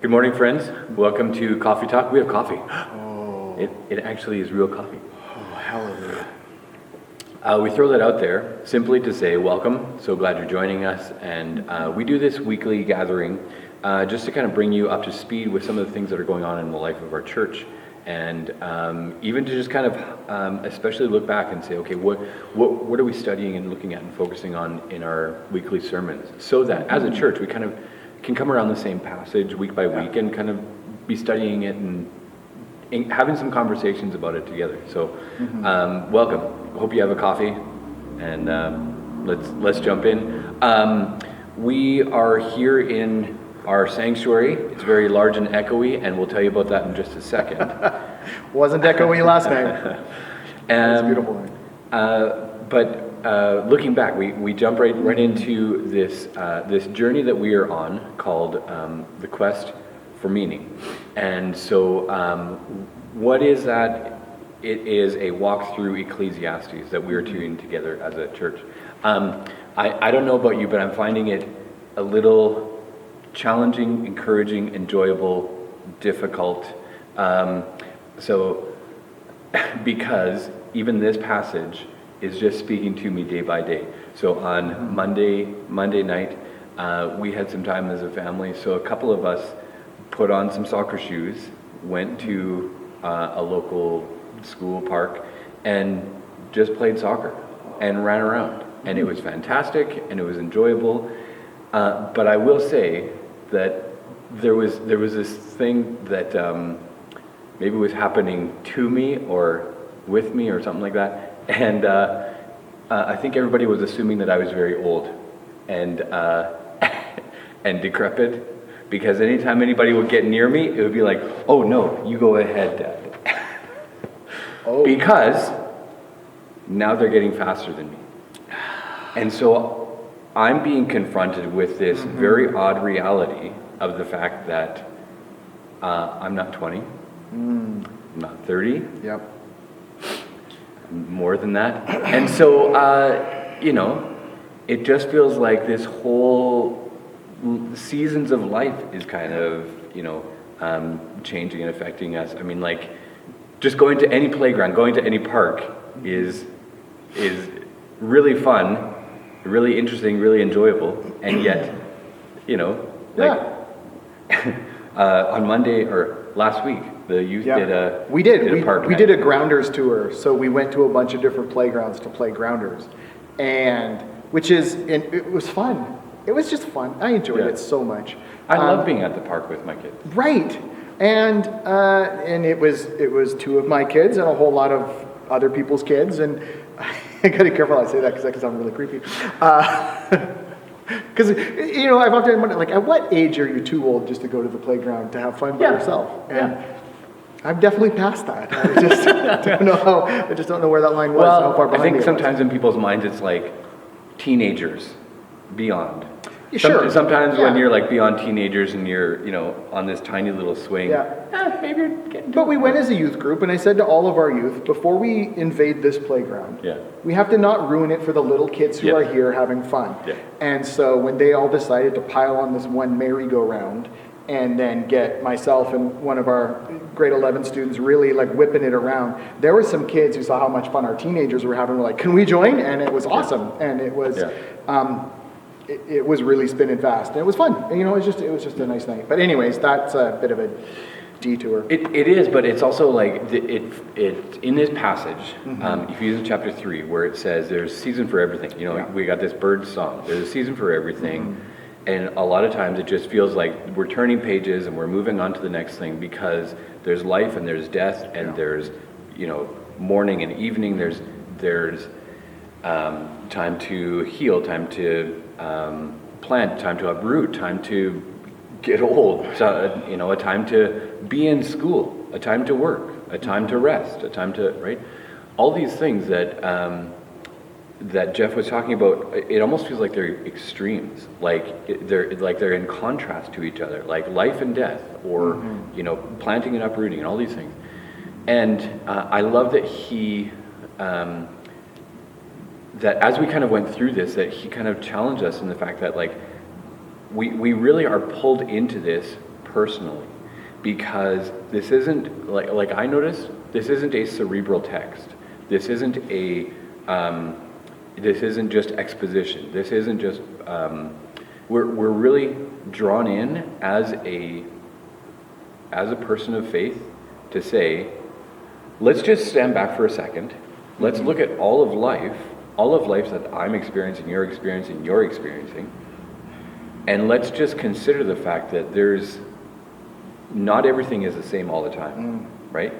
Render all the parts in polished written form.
Good morning, friends. Welcome to Coffee Talk. We have coffee. Oh, It actually is real coffee. hallelujah. We throw that out there simply to say welcome. So glad you're joining us. And we do this weekly gathering just to kind of bring you up to speed with some of the things that are going on in the life of our church. And even to just kind of especially look back and say, okay, what are we studying and looking at and focusing on in our weekly sermons? So that as a church, we kind of can come around the same passage week by week and kind of be studying it and having some conversations about it together. So welcome. Hope you have a coffee, and let's jump in. We are here in our sanctuary. It's very large and echoey, and we'll tell you about that in just a second. Wasn't echoey last night. It's beautiful. But looking back, we jump right into this journey that we are on called the quest for meaning. And so what is that? It is a walk through Ecclesiastes that we are doing together as a church. I don't know about you, but I'm finding it a little challenging, encouraging, enjoyable, difficult. Because even this passage is just speaking to me day by day. So on Monday night, we had some time as a family. So a couple of us put on some soccer shoes, went to a local school park, and just played soccer and ran around. And it was fantastic and it was enjoyable. But I will say that there was this thing that maybe was happening to me or with me or something like that. And I think everybody was assuming that I was very old and and decrepit, because anytime anybody would get near me, it would be like, "Oh no, you go ahead, Dad." Because now they're getting faster than me. And so I'm being confronted with this very odd reality of the fact that I'm not 20, I'm not 30. Yep. More than that. And so, it just feels like this whole seasons of life is kind of, changing and affecting us. I mean, like, just going to any playground, going to any park is really fun, really interesting, really enjoyable. And yet, on Monday or last week, the youth did a park We did a grounders tour, so we went to a bunch of different playgrounds to play grounders, and it was fun. It was just fun. I enjoyed it so much. I love being at the park with my kids. Right, and it was two of my kids and a whole lot of other people's kids, and I gotta be careful I say that because that can sound really creepy. Because, I've often wondered, like, at what age are you too old just to go to the playground to have fun by yourself? And I'm definitely past that. I just don't know where that line was. Well, how far behind I think it sometimes was. in people's minds it's like teenagers beyond. Sure. Sometimes when you're like beyond teenagers and you're, on this tiny little swing, maybe you're getting But we went as a youth group, and I said to all of our youth, before we invade this playground, we have to not ruin it for the little kids who are here having fun. Yeah. And so when they all decided to pile on this one merry-go-round and then get myself and one of our grade 11 students really like whipping it around, there were some kids who saw how much fun our teenagers were having, were like, "Can we join?" And it was awesome. And it was it was really spinning fast, and it was fun. And, it was just a nice night. But anyways, that's a bit of a detour. It is, but it's also like it in this passage, Ephesians chapter 3, where it says there's a season for everything. We got this bird song. There's a season for everything, and a lot of times it just feels like we're turning pages and we're moving on to the next thing, because there's life and there's death and there's morning and evening. There's time to heal, time to plant, time to uproot, time to get old, a time to be in school, a time to work, a time to rest, a time to, right? All these things that Jeff was talking about, it almost feels like they're extremes, they're in contrast to each other, like life and death, or planting and uprooting, and all these things. And I love that he that as we kind of went through this, that he kind of challenged us in the fact that, like, we really are pulled into this personally, because this isn't, like I notice, this isn't a cerebral text. This isn't this isn't just exposition. This isn't just, we're really drawn in as a person of faith to say, let's just stand back for a second. Let's look at all of life that I'm experiencing, you're experiencing, and let's just consider the fact that not everything is the same all the time, right?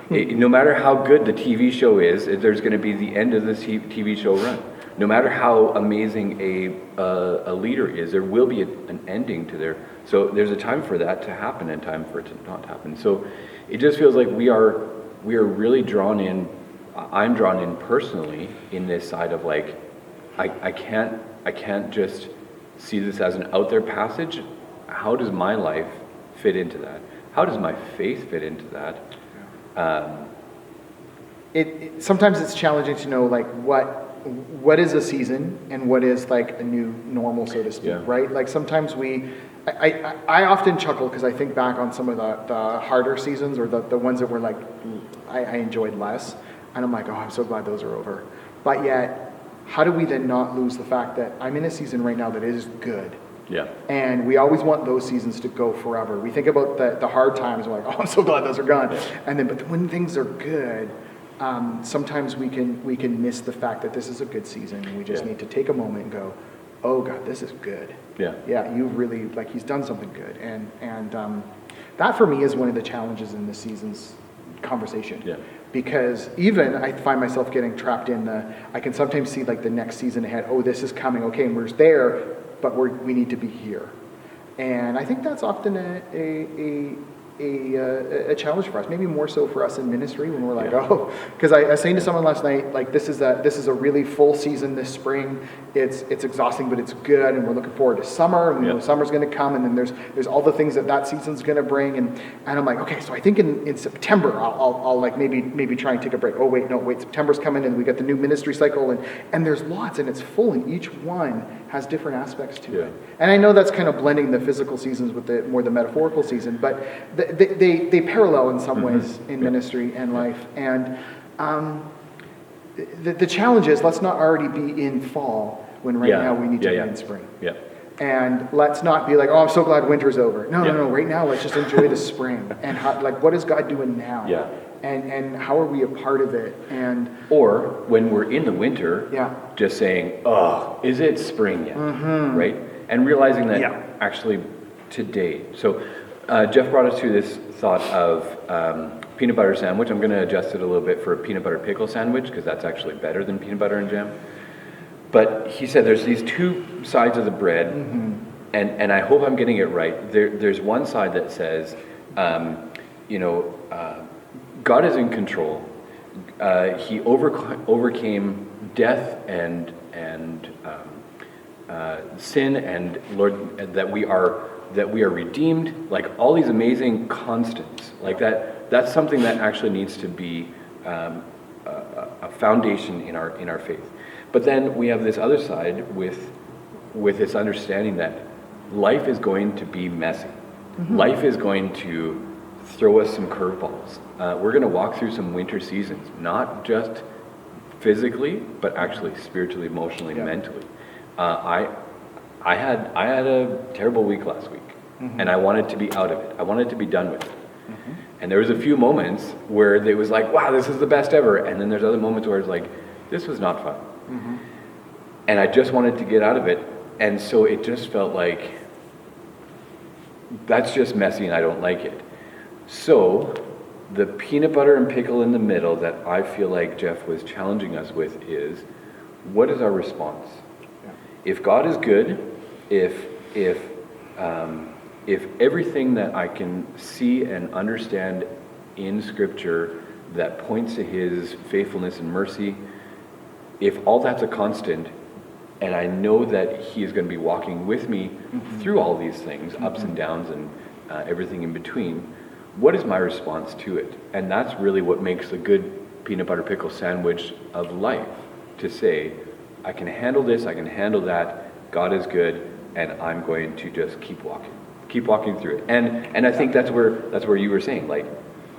No matter how good the TV show is, there's going to be the end of the TV show run. No matter how amazing a leader is, there will be an ending to their. So there's a time for that to happen and time for it to not happen. So it just feels like we are really drawn in. I'm drawn in personally in this side of like, I can't just see this as an out there passage. How does my life fit into that? How does my faith fit into that? Sometimes it's challenging to know like what is a season and what is like a new normal, so to speak, right? Like sometimes I often chuckle because I think back on some of the harder seasons or the ones that were like I enjoyed less, and I'm like, oh, I'm so glad those are over. But yet, how do we then not lose the fact that I'm in a season right now that is good? Yeah. And we always want those seasons to go forever. We think about the hard times, we're like, oh, I'm so glad those are gone. Yeah. And then, but when things are good, sometimes we can miss the fact that this is a good season, and we just need to take a moment and go, oh God, this is good. Yeah. Yeah, you really, like, he's done something good. And that for me is one of the challenges in this season's conversation. Yeah. Because even I find myself getting trapped in I can sometimes see like the next season ahead, oh, this is coming, okay, and we're there, but we need to be here. And I think that's often a challenge for us, maybe more so for us in ministry when we're like, oh, because I was saying to someone last night, like this is a really full season this spring. It's exhausting, but it's good, and we're looking forward to summer, and we know summer's going to come, and then there's all the things that season's going to bring, and I'm like, okay, so I think in September I'll like maybe try and take a break. Oh wait, September's coming, and we got the new ministry cycle, and there's lots, and it's full, and each one has different aspects to it. And I know that's kind of blending the physical seasons with the metaphorical season, but they parallel in some ways in ministry and life. And the challenge is, let's not already be in fall when now we need to be in spring. Yeah. And let's not be like, oh, I'm so glad winter's over. No. Right now, let's just enjoy the spring. And what is God doing now? Yeah. And how are we a part of it? Or when we're in the winter, just saying, oh, is it spring yet? Right? And realizing that actually today. So Jeff brought us to this thought of peanut butter sandwich. I'm going to adjust it a little bit for a peanut butter pickle sandwich because that's actually better than peanut butter and jam. But he said there's these two sides of the bread, and I hope I'm getting it right. There's one side that says, God is in control. He overcame death and sin, and Lord, that we are redeemed. Like all these amazing constants, like that. That's something that actually needs to be a foundation in our faith. But then we have this other side with this understanding that life is going to be messy. Life is going to throw us some curveballs. We're going to walk through some winter seasons, not just physically, but actually spiritually, emotionally, mentally. I had a terrible week last week, and I wanted to be out of it. I wanted to be done with it. And there was a few moments where it was like, wow, this is the best ever. And then there's other moments where it's like, this was not fun. And I just wanted to get out of it. And so it just felt like, that's just messy and I don't like it. So the peanut butter and pickle in the middle that I feel like Jeff was challenging us with is, what is our response? If God is good, if everything that I can see and understand in Scripture that points to His faithfulness and mercy, if all that's a constant, and I know that He is going to be walking with me through all these things, ups and downs and everything in between, what is my response to it? And that's really what makes a good peanut butter pickle sandwich of life, to say, I can handle this, I can handle that, God is good, and I'm going to just keep walking. Keep walking through it. And I think that's where you were saying, like,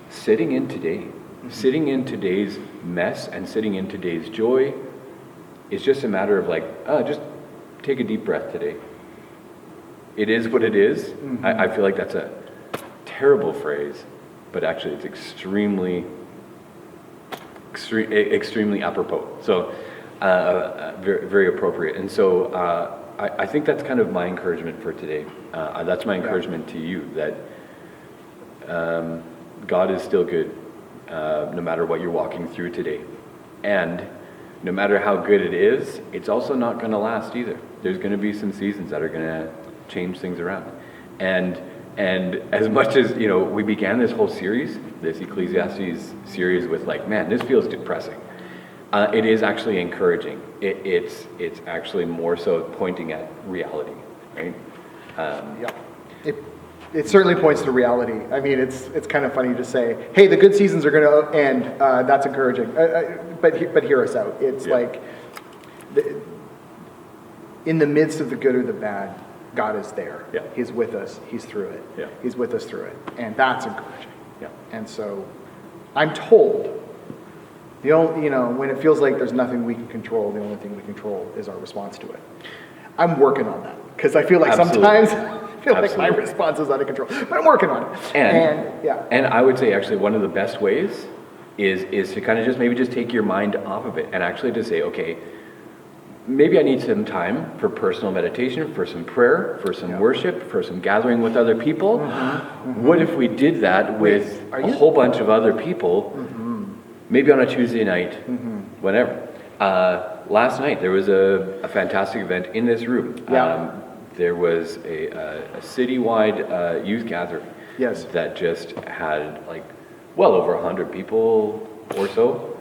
sitting in today, sitting in today's mess and sitting in today's joy is just a matter of like, just take a deep breath today. It is what it is. I feel like that's a terrible phrase, but actually it's extremely apropos. So very, very appropriate. And so I think that's kind of my encouragement for today. That's my encouragement to you, that God is still good, no matter what you're walking through today. And no matter how good it is, it's also not going to last either. There's going to be some seasons that are going to change things around. And as much as, we began this whole series, this Ecclesiastes series, with like, man, this feels depressing. It is actually encouraging. It's actually more so pointing at reality, right? It certainly points to reality. I mean, it's kind of funny to say, hey, the good seasons are going to end. That's encouraging. But hear us out. It's like, in the midst of the good or the bad, God is there. Yeah. He's with us. He's through it. Yeah. He's with us through it. And that's encouraging. Yeah. And so I'm told, when it feels like there's nothing we can control, the only thing we control is our response to it. I'm working on that, because I feel like sometimes like my response is out of control, but I'm working on it. And I would say actually one of the best ways is to kind of just take your mind off of it and actually to say, okay, maybe I need some time for personal meditation, for some prayer, for some worship, for some gathering with other people. What if we did that with a whole bunch of other people, maybe on a Tuesday night, whenever. Last night there was a fantastic event in this room. There was a citywide youth gathering that just had like well over 100 people or so.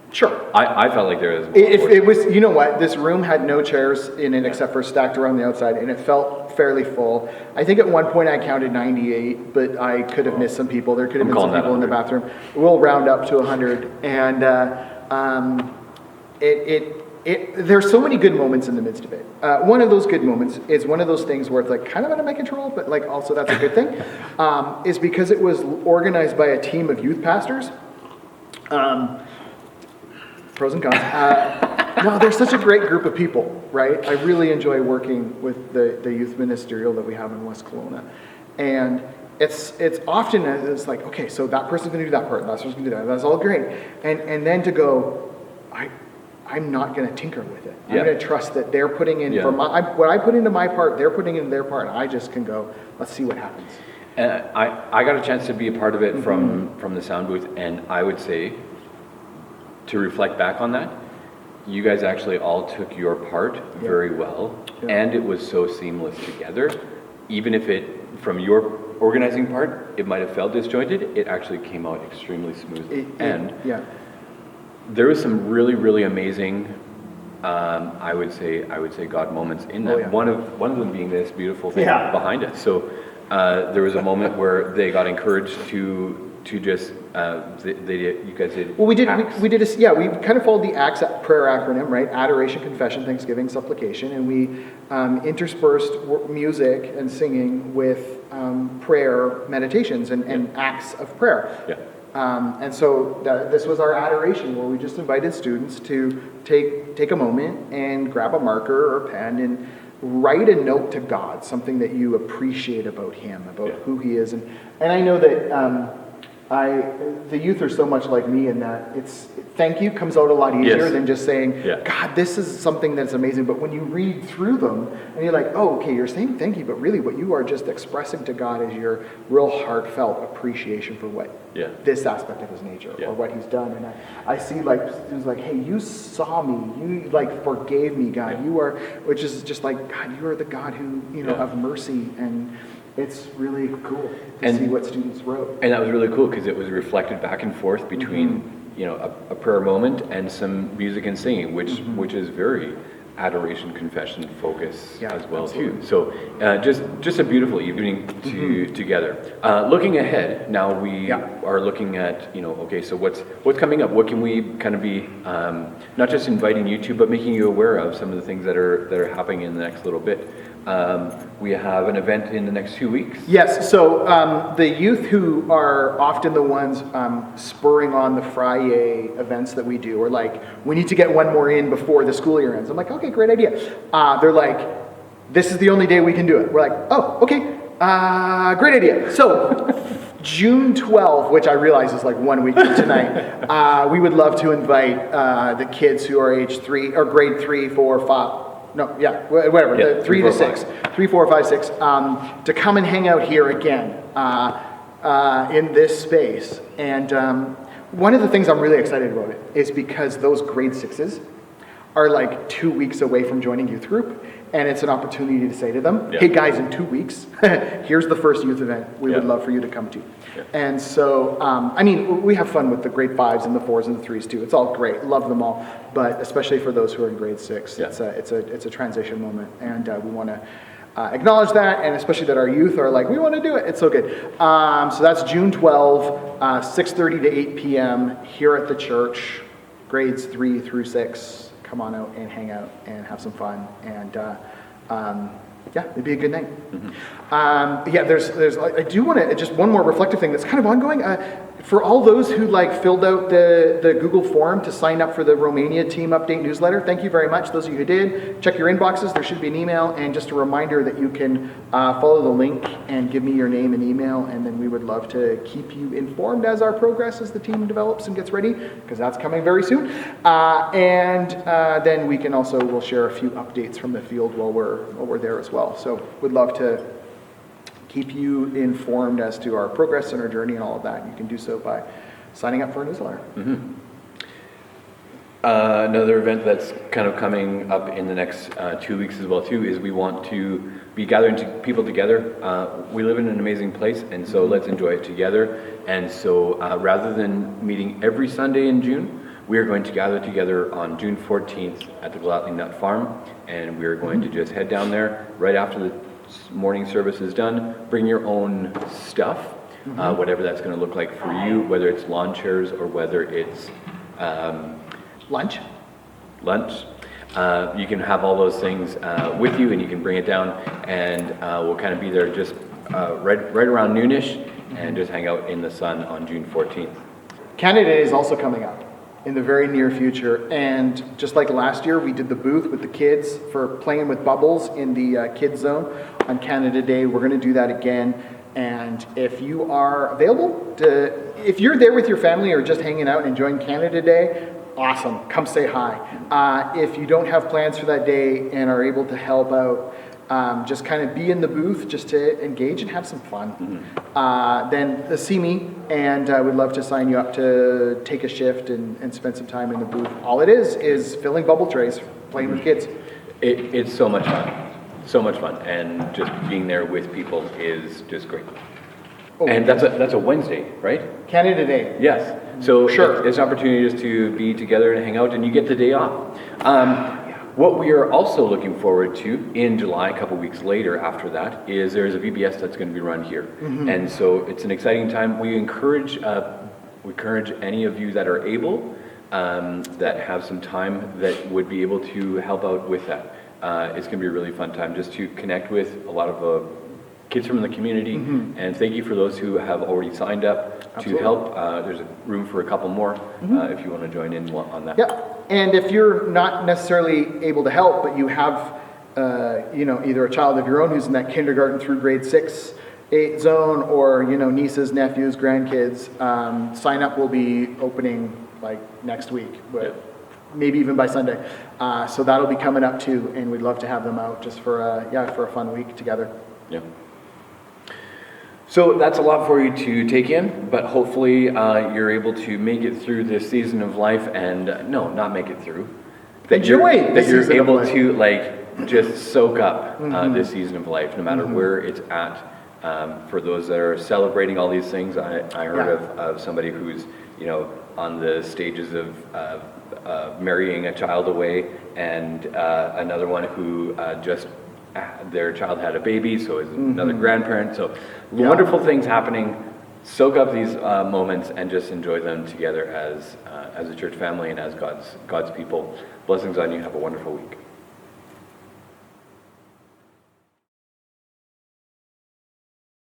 Sure. I felt like there was... It was, you know what, this room had no chairs in it except for stacked around the outside, and it felt fairly full. I think at one point I counted 98, but I could have missed some people. There could have been some people in the bathroom. We'll round up to 100. And there's so many good moments in the midst of it. One of those good moments is one of those things where it's like kind of out of my control, but like also that's a good thing, is because it was organized by a team of youth pastors. Pros and cons. No, they're such a great group of people, right? I really enjoy working with the youth ministerial that we have in West Kelowna. And it's often, it's like, okay, so that person's going to do that part, that person's going to do that. That's all great. And then to go, I'm not going to tinker with it. I'm going to trust that they're putting in for what I put into my part, they're putting into their part. And I just can go, let's see what happens. And I got a chance to be a part of it from the sound booth, and I would say, to reflect back on that, you guys actually all took your part very well, and it was so seamless together. Even if from your organizing part, it might have felt disjointed, it actually came out extremely smoothly. There was some really, really amazing, I would say God moments in that. One of them being this beautiful thing behind us. So there was a moment where they got encouraged to just you guys did. Well, we kind of followed the ACTS prayer acronym, right? Adoration, confession, thanksgiving, supplication, and we interspersed music and singing with prayer meditations and acts of prayer. And so this was our adoration, where we just invited students to take a moment and grab a marker or pen and write a note to God, something that you appreciate about Him, about who He is. And I know that the youth are so much like me in that thank you comes out a lot easier than just saying, God, this is something that's amazing. But when you read through them and you're like, oh, okay, you're saying thank you, but really what you are just expressing to God is your real heartfelt appreciation for what this aspect of His nature or what He's done. And I see like students like, hey, you saw me, you like forgave me, God. You are, which is just like, God, you are the God who, of mercy. And it's really cool to see what students wrote. And that was really cool because it was reflected back and forth between, a prayer moment and some music and singing, which is very adoration, confession focus as well too. So just a beautiful evening together. Looking ahead, now we are looking at, okay, so what's coming up? What can we kind of be, not just inviting you to, but making you aware of some of the things that are happening in the next little bit. We have an event in the next 2 weeks. Yes, so the youth who are often the ones spurring on the Friday events that we do, or like, we need to get one more in before the school year ends. I'm like, okay, great idea. They're like, this is the only day we can do it. We're like, oh, okay, great idea. So June 12th, which I realize is like 1 week from tonight, we would love to invite the kids who are age 3 or grade 3, 4, 5. No, yeah, whatever, Yeah, the 3 to 6, 3, 4, 5, 6, to come and hang out here again in this space. And one of the things I'm really excited about it is because those grade 6s are like 2 weeks away from joining youth group. And it's an opportunity to say to them, hey guys, in 2 weeks, here's the first youth event we would love for you to come to. Yeah. And so, I mean, we have fun with the grade 5s and the 4s and the 3s too. It's all great, love them all. But especially for those who are in grade 6, it's a transition moment. And we want to acknowledge that, and especially that our youth are like, we want to do it. It's so good. So that's June 12, 6:30 to 8 p.m. here at the church, grades 3 through 6. Come on out and hang out and have some fun, and it'd be a good night. There's I do want to just one more reflective thing that's kind of ongoing. For all those who like filled out the Google form to sign up for the Romania team update newsletter, thank you very much. Those of you who did, check your inboxes. There should be an email, and just a reminder that you can follow the link and give me your name and email, and then we would love to keep you informed as our progress as the team develops and gets ready, because that's coming very soon. Then we can also we'll share a few updates from the field while we're there as well. So would love to keep you informed as to our progress and our journey and all of that. You can do so by signing up for a newsletter. Mm-hmm. Another event that's kind of coming up in the next 2 weeks as well too is we want to be gathering people together. We live in an amazing place, and so let's enjoy it together. And so rather than meeting every Sunday in June, we are going to gather together on June 14th at the Gladly Nut Farm, and we are going to just head down there right after the morning service is done. Bring your own stuff, whatever that's going to look like for you, whether it's lawn chairs or whether it's lunch. You can have all those things with you, and you can bring it down, and we'll kind of be there just right around noonish, and just hang out in the sun on June 14th. Canada Day is also coming up in the very near future, and just like last year, we did the booth with the kids for playing with bubbles in the kids zone on Canada Day. We're going to do that again, and if you are available, if you're there with your family or just hanging out and enjoying Canada Day, awesome, come say hi. If you don't have plans for that day and are able to help out, just kind of be in the booth just to engage and have some fun. Then see me, and I would love to sign you up to take a shift and spend some time in the booth. All it is filling bubble trays, playing with kids. It's so much fun, and just being there with people is just great. And that's a Wednesday, right? Canada Day. Yes. So sure. It's an opportunity just to be together and hang out, and you get the day off. What we are also looking forward to in July, a couple weeks later after that, is there's a VBS that's going to be run here. And so it's an exciting time. We encourage any of you that are able, that have some time, that would be able to help out with that. It's going to be a really fun time just to connect with a lot of kids from the community, and thank you for those who have already signed up to help. There's room for a couple more if you want to join in on that. Yeah, and if you're not necessarily able to help, but you have, either a child of your own who's in that kindergarten through grade 6, 8 zone, or nieces, nephews, grandkids, sign up will be opening like next week, but maybe even by Sunday. So that'll be coming up too, and we'd love to have them out just for a fun week together. Yeah. So that's a lot for you to take in, but hopefully you're able to make it through this season of life, and not make it through. That you're able to just soak up this season of life, no matter where it's at. For those that are celebrating all these things, I heard of somebody who's on the stages of marrying a child away, and another one who just their child had a baby, so is another grandparent. So wonderful things happening. Soak up these moments and just enjoy them together as a church family and as God's people. Blessings on you. Have a wonderful week.